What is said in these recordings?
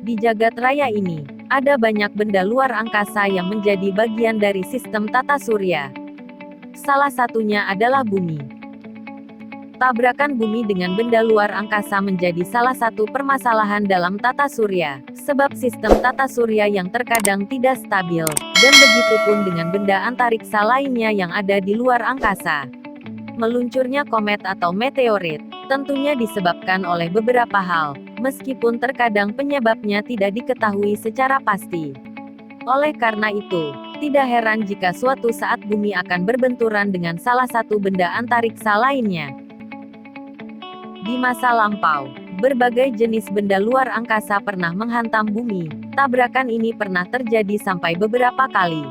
Di jagat raya ini, ada banyak benda luar angkasa yang menjadi bagian dari sistem tata surya. Salah satunya adalah bumi. Tabrakan bumi dengan benda luar angkasa menjadi salah satu permasalahan dalam tata surya, sebab sistem tata surya yang terkadang tidak stabil, dan begitu pun dengan benda antariksa lainnya yang ada di luar angkasa. Meluncurnya komet atau meteorit, tentunya disebabkan oleh beberapa hal, meskipun terkadang penyebabnya tidak diketahui secara pasti. Oleh karena itu, tidak heran jika suatu saat bumi akan berbenturan dengan salah satu benda antariksa lainnya. Di masa lampau, berbagai jenis benda luar angkasa pernah menghantam bumi. Tabrakan ini pernah terjadi sampai beberapa kali.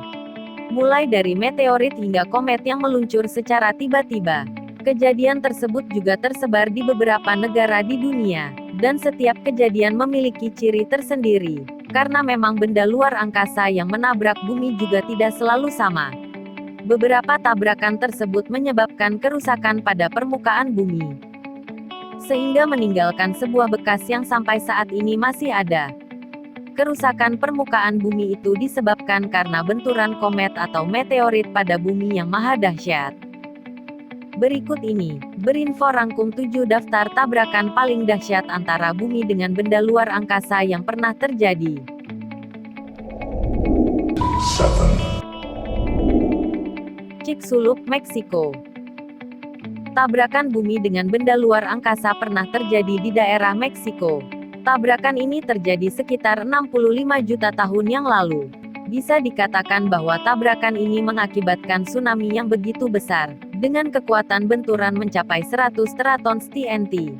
Mulai dari meteorit hingga komet yang meluncur secara tiba-tiba. Kejadian tersebut juga tersebar di beberapa negara di dunia, dan setiap kejadian memiliki ciri tersendiri, karena memang benda luar angkasa yang menabrak bumi juga tidak selalu sama. Beberapa tabrakan tersebut menyebabkan kerusakan pada permukaan bumi, sehingga meninggalkan sebuah bekas yang sampai saat ini masih ada. Kerusakan permukaan bumi itu disebabkan karena benturan komet atau meteorit pada bumi yang maha dahsyat. Berikut ini, Berinfo rangkum 7 daftar tabrakan paling dahsyat antara bumi dengan benda luar angkasa yang pernah terjadi. 7. Chicxulub, Meksiko. Tabrakan bumi dengan benda luar angkasa pernah terjadi di daerah Meksiko. Tabrakan ini terjadi sekitar 65 juta tahun yang lalu. Bisa dikatakan bahwa tabrakan ini mengakibatkan tsunami yang begitu besar, dengan kekuatan benturan mencapai 100 teratons TNT.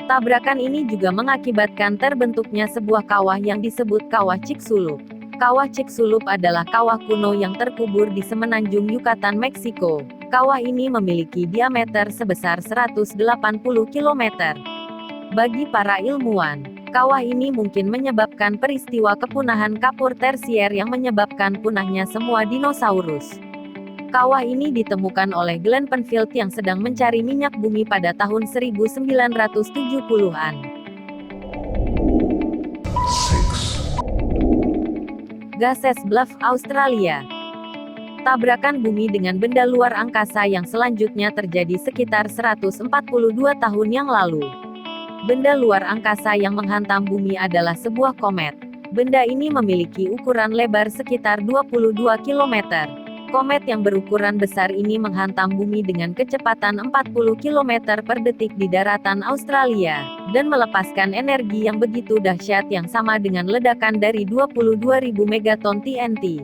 Tabrakan ini juga mengakibatkan terbentuknya sebuah kawah yang disebut Kawah Chicxulub. Kawah Chicxulub adalah kawah kuno yang terkubur di semenanjung Yucatan, Meksiko. Kawah ini memiliki diameter sebesar 180 km. Bagi para ilmuwan, kawah ini mungkin menyebabkan peristiwa kepunahan kapur tersier yang menyebabkan punahnya semua dinosaurus. Kawah ini ditemukan oleh Glenn Penfield yang sedang mencari minyak bumi pada tahun 1970-an. 6. Gases Bluff, Australia. Tabrakan bumi dengan benda luar angkasa yang selanjutnya terjadi sekitar 142 tahun yang lalu. Benda luar angkasa yang menghantam bumi adalah sebuah komet. Benda ini memiliki ukuran lebar sekitar 22 km. Komet yang berukuran besar ini menghantam bumi dengan kecepatan 40 km per detik di daratan Australia, dan melepaskan energi yang begitu dahsyat yang sama dengan ledakan dari 22.000 megaton TNT.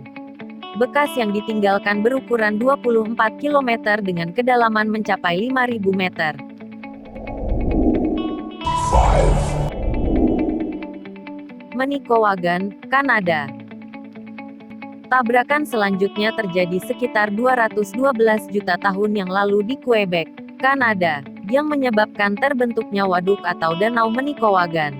Bekas yang ditinggalkan berukuran 24 km dengan kedalaman mencapai 5.000 meter. 5. Manicouagan, Kanada. Tabrakan selanjutnya terjadi sekitar 212 juta tahun yang lalu di Quebec, Kanada, yang menyebabkan terbentuknya waduk atau danau Manicouagan.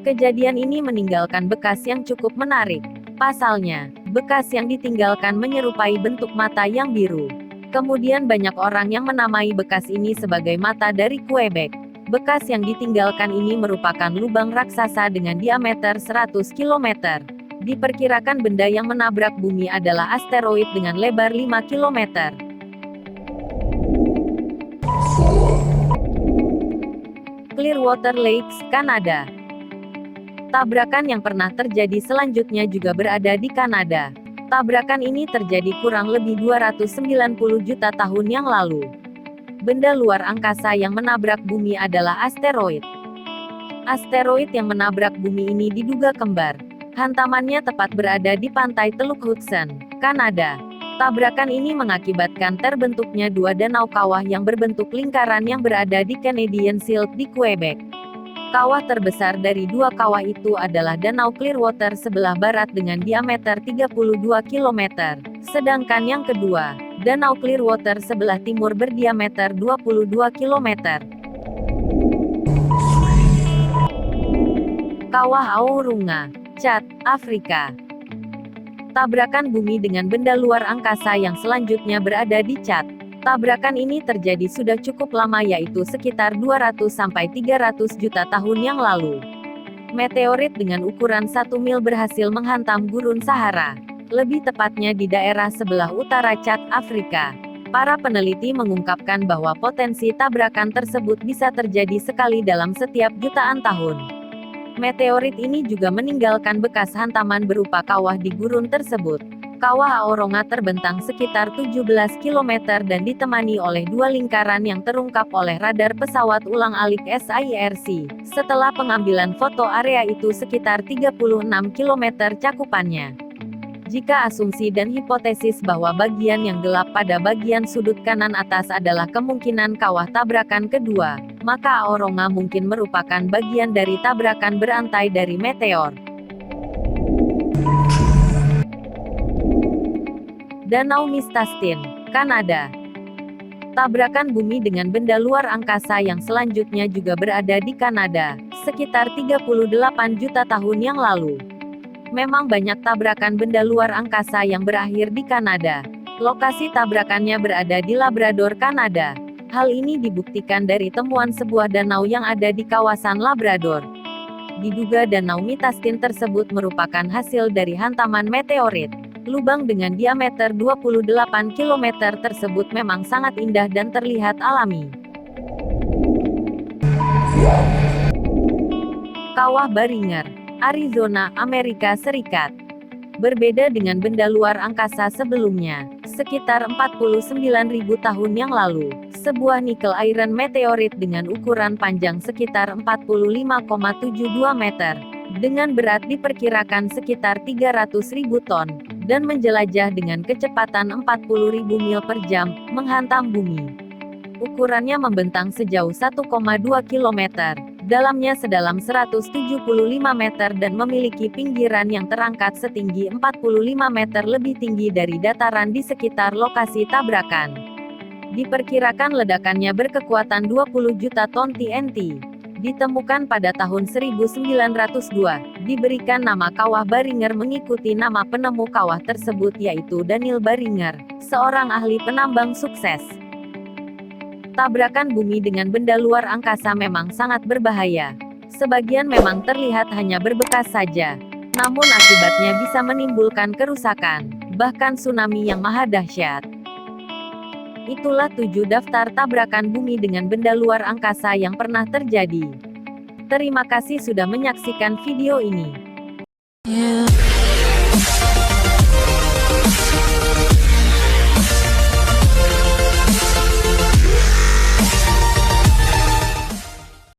Kejadian ini meninggalkan bekas yang cukup menarik. Pasalnya, bekas yang ditinggalkan menyerupai bentuk mata yang biru. Kemudian banyak orang yang menamai bekas ini sebagai mata dari Quebec. Bekas yang ditinggalkan ini merupakan lubang raksasa dengan diameter 100 km. Diperkirakan benda yang menabrak bumi adalah asteroid dengan lebar 5 km. 4. Clearwater Lakes, Kanada. Tabrakan yang pernah terjadi selanjutnya juga berada di Kanada. Tabrakan ini terjadi kurang lebih 290 juta tahun yang lalu. Benda luar angkasa yang menabrak bumi adalah asteroid. Asteroid yang menabrak bumi ini diduga kembar. Hantamannya tepat berada di pantai Teluk Hudson, Kanada. Tabrakan ini mengakibatkan terbentuknya dua danau kawah yang berbentuk lingkaran yang berada di Canadian Shield di Quebec. Kawah terbesar dari dua kawah itu adalah Danau Clearwater sebelah barat dengan diameter 32 km, sedangkan yang kedua, Danau Clearwater sebelah timur berdiameter 22 km. Kawah Aurunga, Chad, Afrika. Tabrakan bumi dengan benda luar angkasa yang selanjutnya berada di Cat. Tabrakan ini terjadi sudah cukup lama, yaitu sekitar 200–300 juta tahun yang lalu. Meteorit dengan ukuran 1 mil berhasil menghantam gurun Sahara, lebih tepatnya di daerah sebelah utara Cat, Afrika. Para peneliti mengungkapkan bahwa potensi tabrakan tersebut bisa terjadi sekali dalam setiap jutaan tahun. Meteorit ini juga meninggalkan bekas hantaman berupa kawah di gurun tersebut. Kawah Aoronga terbentang sekitar 17 km dan ditemani oleh dua lingkaran yang terungkap oleh radar pesawat ulang-alik SIRC. Setelah pengambilan foto area itu sekitar 36 km cakupannya. Jika asumsi dan hipotesis bahwa bagian yang gelap pada bagian sudut kanan atas adalah kemungkinan kawah tabrakan kedua, maka Aoronga mungkin merupakan bagian dari tabrakan berantai dari meteor. Danau Mistastin, Kanada. Tabrakan bumi dengan benda luar angkasa yang selanjutnya juga berada di Kanada, sekitar 38 juta tahun yang lalu. Memang banyak tabrakan benda luar angkasa yang berakhir di Kanada. Lokasi tabrakannya berada di Labrador, Kanada. Hal ini dibuktikan dari temuan sebuah danau yang ada di kawasan Labrador. Diduga Danau Mistastin tersebut merupakan hasil dari hantaman meteorit. Lubang dengan diameter 28 km tersebut memang sangat indah dan terlihat alami. Kawah Baringer, Arizona, Amerika Serikat. Berbeda dengan benda luar angkasa sebelumnya, sekitar 49.000 tahun yang lalu, sebuah nikel iron meteorit dengan ukuran panjang sekitar 45,72 meter, dengan berat diperkirakan sekitar 300.000 ton, dan menjelajah dengan kecepatan 40.000 mil per jam, menghantam bumi. Ukurannya membentang sejauh 1,2 km, dalamnya sedalam 175 meter dan memiliki pinggiran yang terangkat setinggi 45 meter lebih tinggi dari dataran di sekitar lokasi tabrakan. Diperkirakan ledakannya berkekuatan 20 juta ton TNT. Ditemukan pada tahun 1902, diberikan nama Kawah Baringer mengikuti nama penemu kawah tersebut, yaitu Daniel Baringer, seorang ahli penambang sukses. Tabrakan bumi dengan benda luar angkasa memang sangat berbahaya. Sebagian memang terlihat hanya berbekas saja, namun akibatnya bisa menimbulkan kerusakan, bahkan tsunami yang maha dahsyat. Itulah 7 daftar tabrakan bumi dengan benda luar angkasa yang pernah terjadi. Terima kasih sudah menyaksikan video ini.